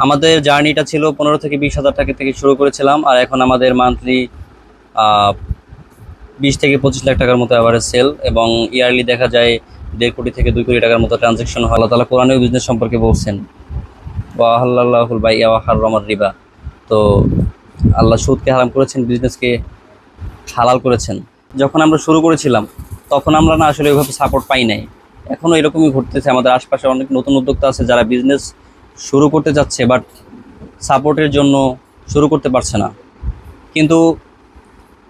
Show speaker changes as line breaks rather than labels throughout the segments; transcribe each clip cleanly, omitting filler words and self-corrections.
আমাদের জার্নিটা ছিল 15 থেকে 20 হাজার টাকা থেকে শুরু করেছিলাম, আর এখন আমাদের মান্থলি 20 থেকে 25 লাখ টাকার মতো অ্যাভারেজ সেল, এবং ইয়ারলি দেখা যায় 1.5 কোটি থেকে 2 কোটি টাকার মতো ট্রানজেকশন হয়। আল্লাহ তালা কোরআনেও বিজনেস সম্পর্কে বলছেন, ওয়াহাল্লাহুল বাইয়া ওয়া হাররামার রিবা। তো আল্লাহ সুদকে হারাম করেছেন, বিজনেসকে হালাল করেছেন। যখন আমরা শুরু করেছিলাম তখন আমরা না আসলে ওইভাবে সাপোর্ট পাই নাই। এখনও এরকমই ঘটতেছে, আমাদের আশপাশে অনেক নতুন উদ্যোক্তা আছে যারা বিজনেস শুরু করতে যাচ্ছে, বাট সাপোর্টের জন্য শুরু করতে পারছে না। কিন্তু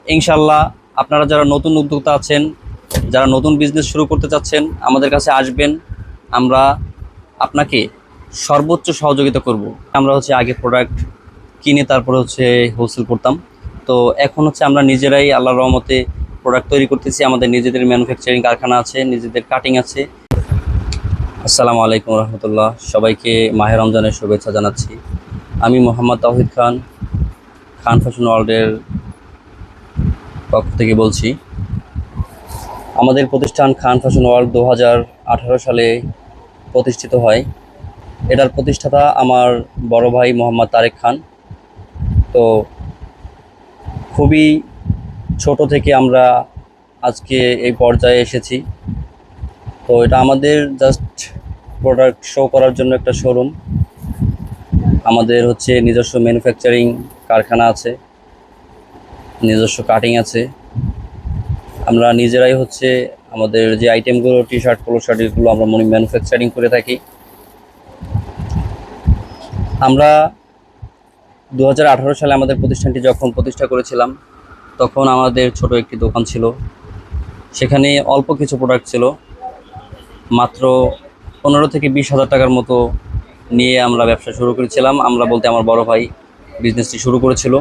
ইনশাল্লাহ আপনারা যারা নতুন উদ্যোক্তা আছেন, যারা নতুন বিজনেস শুরু করতে চাচ্ছেন, আমাদের কাছে আসবেন। আমরা আপনাকে সর্বোচ্চ সহযোগিতা করব। আমরা আগে প্রোডাক্ট কিনে তারপরে হোলসেল করতাম। তো এখন আমরা নিজেরাই আল্লাহর রহমতে প্রোডাক্ট তৈরি করতেছি। আমাদের নিজেদের ম্যানুফ্যাকচারিং কারখানা আছে, নিজেদের কাটিং আছে। আসসালামু আলাইকুম রহমতুল্লাহ, সবাইকে মাহে রমজানের শুভেচ্ছা জানাচ্ছি। আমি মোহাম্মদ তাওহিদ খান, খান ফ্যাশন ওয়ার্ল্ডের পক্ষ থেকে বলছি। আমাদের প্রতিষ্ঠান খান ফ্যাশন ওয়ার্ল্ড 2018 সালে প্রতিষ্ঠিত হয়। এটার প্রতিষ্ঠাতা আমার বড় ভাই মোহাম্মদ তারেক খান। তো খুবই ছোট থেকে আমরা আজকে এই পর্যায়ে এসেছি। তো এটা আমাদের জাস্ট প্রোডাক্ট শো করার জন্য একটা শোরুম। আমাদের নিজস্ব ম্যানুফ্যাকচারিং কারখানা আছে, নিজস্ব কাটিং আছে। আমরা নিজেরাই আমাদের যে আইটেমগুলো, টি শার্ট, পোলো শার্ট, এগুলো আমরা ম্যানুফ্যাকচারিং করে থাকি। আমরা 2018 সালে আমাদের প্রতিষ্ঠানটি যখন প্রতিষ্ঠা করেছিলাম তখন আমাদের ছোট একটি দোকান ছিল। সেখানে অল্প কিছু প্রোডাক্ট ছিল, মাত্র 15 থেকে 20 হাজার টাকার মতো নিয়ে আমরা ব্যবসা শুরু করেছিলাম। আমরা বলতে আমার বড় ভাই বিজনেসটি শুরু করেছিল।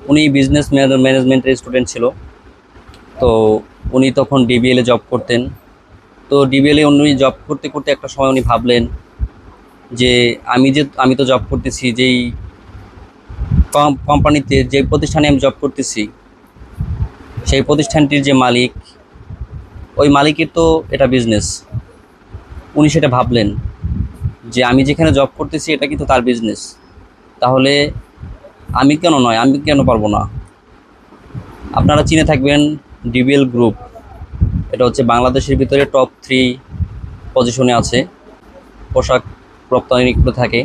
উনি বিজনেস ম্যানেজমেন্টের স্টুডেন্ট ছিল। তো উনি তখন ডিবিএলে জব করতেন। তো ডিবিএলে উনি জব করতে করতে একটা সময় উনি ভাবলেন যে আমি তো জব করতেছি, যেই কোম্পানিতে, যে প্রতিষ্ঠানে আমি জব করতেছি, সেই প্রতিষ্ঠানটির যে মালিক, ওই মালিকের তো এটা বিজনেস। উনি সেটা ভাবলেন যে আমি যেখানে জব করতেছি এটা কিন্তু তার বিজনেস, তাহলে আমি কেন পারবো না। আপনারা চিনে থাকবেন ডিবিএল গ্রুপ, এটা বাংলাদেশের ভিতরে টপ 3 পজিশনে আছে, পোশাক রপ্তানি করে থাকে।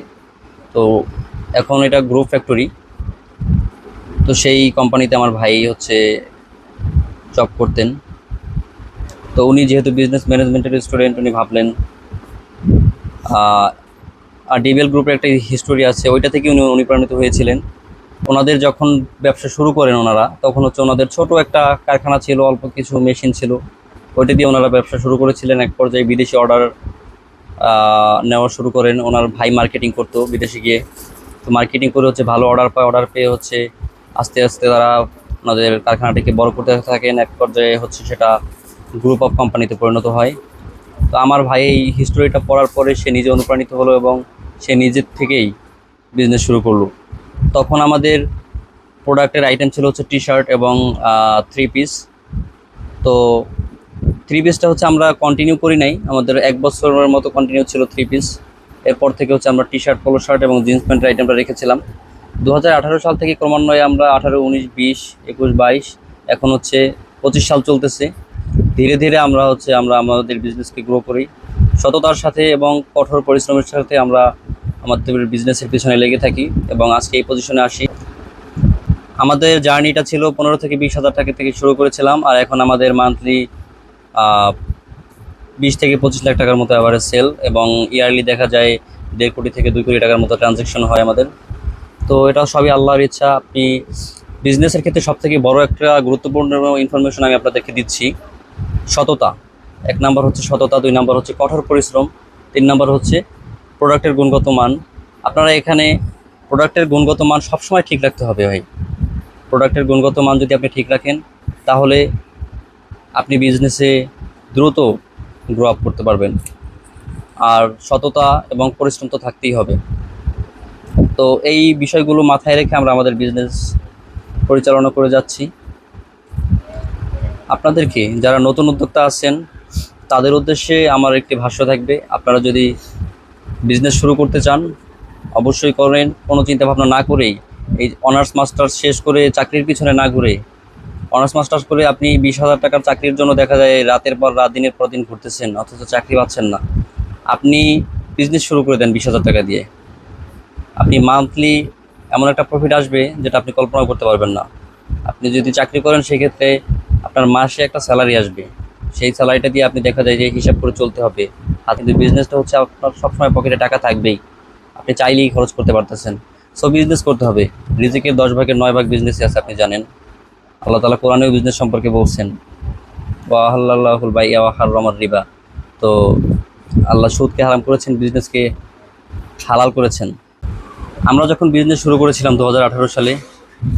তো এখন এটা গ্রুপ ফ্যাক্টরি। তো সেই কোম্পানিতে আমার ভাই জব করতেন। তো উনি যেহেতু বিজনেস ম্যানেজমেন্টের স্টুডেন্ট, উনি ভাবলেন আর ডিবিএল গ্রুপের একটা হিস্টোরি আছে, ওইটা থেকে উনি অনুপ্রাণিত হয়েছিলেন। ওনাদের যখন ব্যবসা শুরু করেন ওনারা, তখন ওনাদের ছোট একটা কারখানা ছিল, অল্প কিছু মেশিন ছিল, ওইটা দিয়ে ওনারা ব্যবসা শুরু করেছিলেন। এক পর্যায়ে বিদেশি অর্ডার নেওয়া শুরু করেন। ওনার ভাই মার্কেটিং করতো বিদেশে গিয়ে। তো মার্কেটিং করে ভালো অর্ডার পায়, অর্ডার পেয়ে আস্তে আস্তে তারা ওনাদের কারখানাটিকে বড় করতে থাকেন। এক পর্যায়ে সেটা গ্রুপ অফ কোম্পানিতে পরিণত হয়। তো আমার ভাই এই হিস্টোরিটা পড়ার পরে সে নিজে অনুপ্রাণিত হলো এবং সে নিজের থেকেই বিজনেস শুরু করলো। তখন আমাদের প্রোডাক্টের আইটেম ছিল টি শার্ট এবং 3 পিস। তো 3 পিসটা আমরা কন্টিনিউ করি নাই, আমাদের 1 বছরের মতো কন্টিনিউ ছিল 3 পিস। এরপর থেকে আমরা টি শার্ট, পোলো শার্ট এবং জিন্স প্যান্টের আইটেমটা রেখেছিলাম। 2018 সাল থেকে ক্রমান্বয়ে আমরা 18, 19, 20, 21, 22, এখন 25 সাল চলতেছে। ধীরে ধীরে আমরা আমাদের বিজনেসকে গ্রো করি সততার সাথে এবং কঠোর পরিশ্রমের সাথে। আমরা আমাদের বিজনেসের পিছনে লেগে থাকি এবং আজকে এই পজিশনে আসি। আমাদের জার্নিটা ছিল 15 থেকে 20 হাজার টাকা থেকে শুরু করেছিলাম, আর এখন আমাদের মান্থলি 20 থেকে 25 লাখ টাকার মতো অ্যাভারেজ সেল, এবং ইয়ারলি দেখা যায় 1.5 কোটি থেকে 2 কোটি টাকার মতো ট্রানজেকশন হয় আমাদের। তো এটা সবই আল্লাহর ইচ্ছা। আপনি বিজনেসের ক্ষেত্রে সবথেকে বড় একটা গুরুত্বপূর্ণ ইনফরমেশন আমি আপনাদেরকে দিচ্ছি। সততা। 1 নম্বর সততা, 2 নম্বর কঠোর পরিশ্রম, 3 নম্বর প্রোডাক্টের গুণগত মান। আপনারা এখানে প্রোডাক্টের গুণগত মান সবসময় ঠিক রাখতে হবে ভাই। প্রোডাক্টের গুণগত মান যদি আপনি ঠিক রাখেন, তাহলে আপনি বিজনেসে দ্রুত গ্রো আপ করতে পারবেন। আর সততা এবং পরিশ্রম তো থাকতেই হবে। তো এই বিষয়গুলো মাথায় রেখে আমরা আমাদের বিজনেস পরিচালনা করে যাচ্ছি। আপনাদেরকে, যারা নতুন উদ্যোক্তা আছেন, তাদের উদ্দেশ্যে আমার একটি ভাষ্য থাকবে। আপনারা যদি বিজনেস শুরু করতে চান, অবশ্যই করেন, কোনো চিন্তা ভাবনা না করেই। এই অনার্স মাস্টার্স শেষ করে চাকরির পিছনে না ঘুরে, অনার্স মাস্টার্স করে আপনি 20,000 টাকার চাকরির জন্য দেখা যায় রাতের পর রাত দিনের পর দিন ঘুরতেছেন, অথচ চাকরি পাচ্ছেন না। আপনি বিজনেস শুরু করে দেন 20,000 টাকা দিয়ে, আপনি মান্থলি এমন একটা প্রফিট আসবে যেটা আপনি কল্পনা করতে পারবেন না। আপনি যদি চাকরি করেন সেক্ষেত্রে আপনার মাসে একটা স্যালারি আসবে, সেই স্যালারিটা দিয়ে আপনি দেখা যায় যে হিসাব করে চলতে হবে। আর কিন্তু বিজনেসটা হচ্ছে আপনার সবসময় পকেটে টাকা থাকবেই, আপনি চাইলেই খরচ করতে পারতেছেন। সো বিজনেস করতে হবে। রিজিকের 10 ভাগের 9 ভাগ বিজনেসই আছে, আপনি জানেন। আল্লাহ তাআলা কোরআনেও বিজনেস সম্পর্কে বলছেন, ওয়া আহাল্লাল্লাহুল বাই'a ওয়া হাররামার রিবা। তো আল্লাহ সুদকে হারাম করেছেন, বিজনেসকে হালাল করেছেন। আমরা যখন বিজনেস শুরু করেছিলাম 2018 সালে,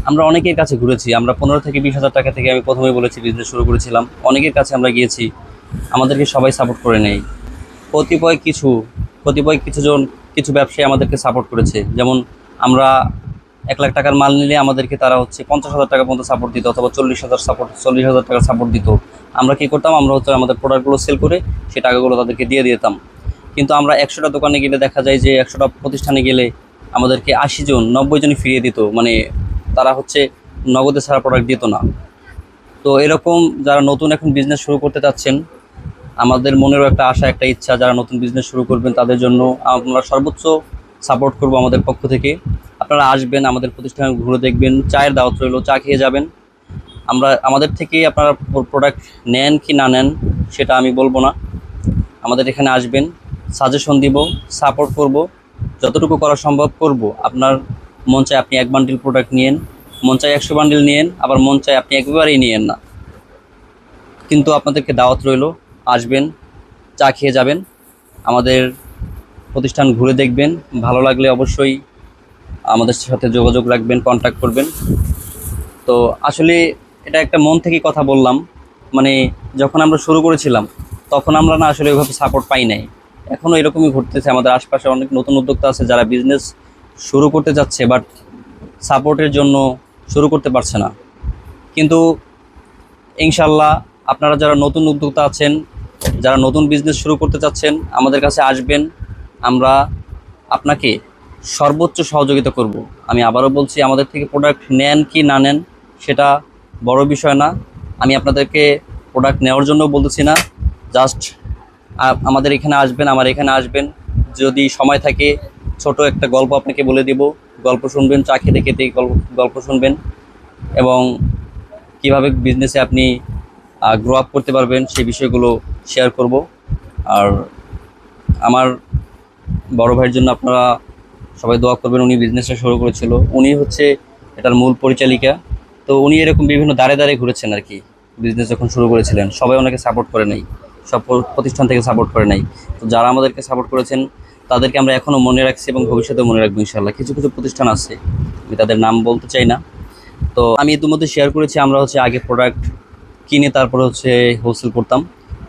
আমরা অনেকের কাছে ঘুরেছি। আমরা 15 থেকে 20 হাজার টাকা থেকে, আমি প্রথমেই বলেছি, বিজনেস শুরু করেছিলাম। অনেকের কাছে আমরা গিয়েছি, আমাদেরকে সবাই সাপোর্ট করে নেই। কতিপয় কিছু কিছুজন, কিছু ব্যবসায়ী আমাদেরকে সাপোর্ট করেছে। যেমন আমরা 1 লাখ টাকার মাল নিলে আমাদেরকে তারা হচ্ছে 50,000 টাকা পর্যন্ত সাপোর্ট দিত, অথবা 40,000 টাকা সাপোর্ট দিত। আমরা কী করতাম, আমরা হচ্ছে আমাদের প্রোডাক্টগুলো সেল করে সেই টাকাগুলো তাদেরকে দিয়ে দিতাম। কিন্তু আমরা 100টা দোকানে গেলে দেখা যায় যে 100টা প্রতিষ্ঠানে গেলে আমাদেরকে 80 জন 90 জনই ফিরিয়ে দিত, মানে তারা হচ্ছে নগদে ছাড়া প্রোডাক্ট দিত না। তো এরকম যারা নতুন এখন বিজনেস শুরু করতে চাচ্ছেন, আমাদের মনেরও একটা আশা, একটা ইচ্ছা, যারা নতুন বিজনেস শুরু করবেন তাদের জন্য আমরা সর্বোচ্চ সাপোর্ট করব আমাদের পক্ষ থেকে। আপনারা আসবেন, আমাদের প্রতিষ্ঠানে ঘুরে দেখবেন, চায়ের দাওয়াত রইল, চা খেয়ে যাবেন। আমাদের থেকে আপনারা প্রোডাক্ট নেন কি না নেন সেটা আমি বলবো না, আমাদের এখানে আসবেন, সাজেশন দিব, সাপোর্ট করব, যতটুকু করা সম্ভব করব। আপনার মন চায় আপনি 1 বান্ডিল প্রোডাক্ট নিয়েন, মন চায় 100 বান্ডিল নিয়েন, আবার মন চায় আপনি একেবারেই নিয়েন না। কিন্তু আপনাদেরকে দাওয়াত রইল, আসবেন, চা খেয়ে যাবেন, আমাদের প্রতিষ্ঠান ঘুরে দেখবেন। ভালো লাগলে অবশ্যই আমাদের সাথে যোগাযোগ রাখবেন, কন্ট্যাক্ট করবেন। তো আসলে এটা একটা মন থেকেই কথা বললাম। মানে যখন আমরা শুরু করেছিলাম তখন আমরা না আসলে ওইভাবে সাপোর্ট পাই নাই। এখনও এরকমই ঘটতেছে, আমাদের আশপাশে অনেক নতুন উদ্যোক্তা আছে যারা বিজনেস শুরু করতে যাচ্ছে, বাট সাপোর্টের জন্য শুরু করতে পারছে না। কিন্তু ইনশাল্লাহ আপনারা যারা নতুন উদ্যোক্তা আছেন, যারা নতুন বিজনেস শুরু করতে চাচ্ছেন, আমাদের কাছে আসবেন, আমরা আপনাকে সর্বোচ্চ সহযোগিতা করব। আমি আবারও বলছি, আমাদের থেকে প্রোডাক্ট নেন কি না নেন সেটা বড় বিষয় না। আমি আপনাদেরকে প্রোডাক্ট নেওয়ার জন্য বলতেছি না, জাস্ট আমাদের এখানে আসবেন, আমার এখানে আসবেন। যদি সময় থাকে ছোট একটা গল্প আপনাকে বলে দিব, গল্প শুনবেন, চা খেতে খেতে গল্প শুনবেন, এবং কিভাবে বিজনেসে আপনি গ্রো আপ করতে পারবেন সেই বিষয়গুলো শেয়ার করব। আর আমার বড় ভাইয়ের জন্য আপনারা সবাই দোয়া করবেন। উনি বিজনেসটা শুরু করেছিল, উনি হচ্ছে এটার মূল পরিচালিকা। তো উনি এরকম বিভিন্ন দাঁড়ে দাঁড়ে ঘুরেছেন আর কি। বিজনেস যখন শুরু করেছিলেন সবাই ওনাকে সাপোর্ট করে নাই, সব প্রতিষ্ঠান থেকে সাপোর্ট করে নাই। তো যারা আমাদেরকে সাপোর্ট করেছেন তাদেরকে আমরা এখনও মনে রাখছি এবং ভবিষ্যতেও মনে রাখবো ইনশাল্লাহ। কিছু কিছু প্রতিষ্ঠান আছে, আমি তাদের নাম বলতে চাই না। তো আমি ইতিমধ্যে শেয়ার করেছি, আমরা হচ্ছে আগে প্রোডাক্ট কিনে তারপরে হচ্ছে হোলসেল করতাম।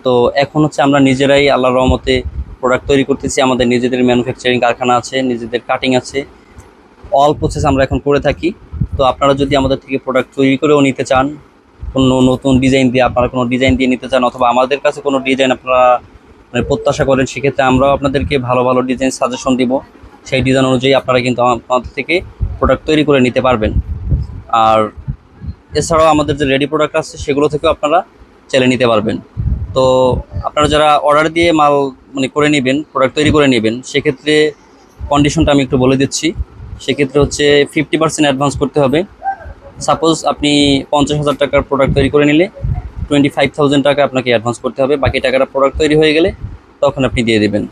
তো এখন হচ্ছে আমরা নিজেরাই আল্লাহর রহমতে প্রোডাক্ট তৈরি করতেছি, আমাদের নিজেদের ম্যানুফ্যাকচারিং কারখানা আছে, নিজেদের কাটিং আছে, অল প্রসেস আমরা এখন করে থাকি। তো আপনারা যদি আমাদের থেকে প্রোডাক্ট তৈরি করেও নিতে চান, কোনো নতুন ডিজাইন দিয়ে, আপনারা কোনো ডিজাইন দিয়ে নিতে চান, অথবা আমাদের কাছে কোনো ডিজাইন আপনারা মানে প্রত্যাশা করেন, সেক্ষেত্রে আমরাও আপনাদেরকে ভালো ভালো ডিজাইন সাজেশন দিব। সেই ডিজাইন অনুযায়ী আপনারা কিন্তু আমাদের থেকে প্রোডাক্ট তৈরি করে নিতে পারবেন। আর এছাড়াও আমাদের যে রেডি প্রোডাক্ট আছে সেগুলো থেকেও আপনারা চাইলে নিতে পারবেন। তো আপনারা যারা অর্ডার দিয়ে মাল মানে করে নেবেন, প্রোডাক্ট তৈরি করে নেবেন, সেক্ষেত্রে কন্ডিশনটা আমি একটু বলে দিচ্ছি। সেক্ষেত্রে হচ্ছে 50% অ্যাডভান্স করতে হবে। সাপোজ আপনি 50,000 টাকার প্রোডাক্ট তৈরি করে নিলে 25,000 টাকা আপনাকে অ্যাডভান্স করতে হবে, বাকি টাকাটা প্রোডাক্ট তৈরি হয়ে গেলে তখন আপনি দিয়ে দেবেন।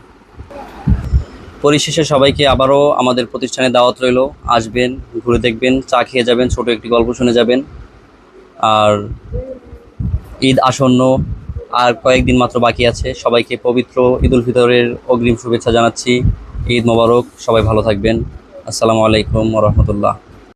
পরিশেষে সবাইকে আবারও আমাদের প্রতিষ্ঠানে দাওয়াত রইল, আসবেন, ঘুরে দেখবেন, চা খেয়ে যাবেন, ছোট একটি গল্প শুনে যাবেন। আর ঈদ আসন্ন, আর কয়েকদিন মাত্র বাকি আছে। সবাইকে পবিত্র ঈদ উল ফিতরের অগ্রিম শুভেচ্ছা জানাচ্ছি। ঈদ মোবারক, সবাই ভালো থাকবেন। আসসালামু আলাইকুম ওয়া রাহমাতুল্লাহ।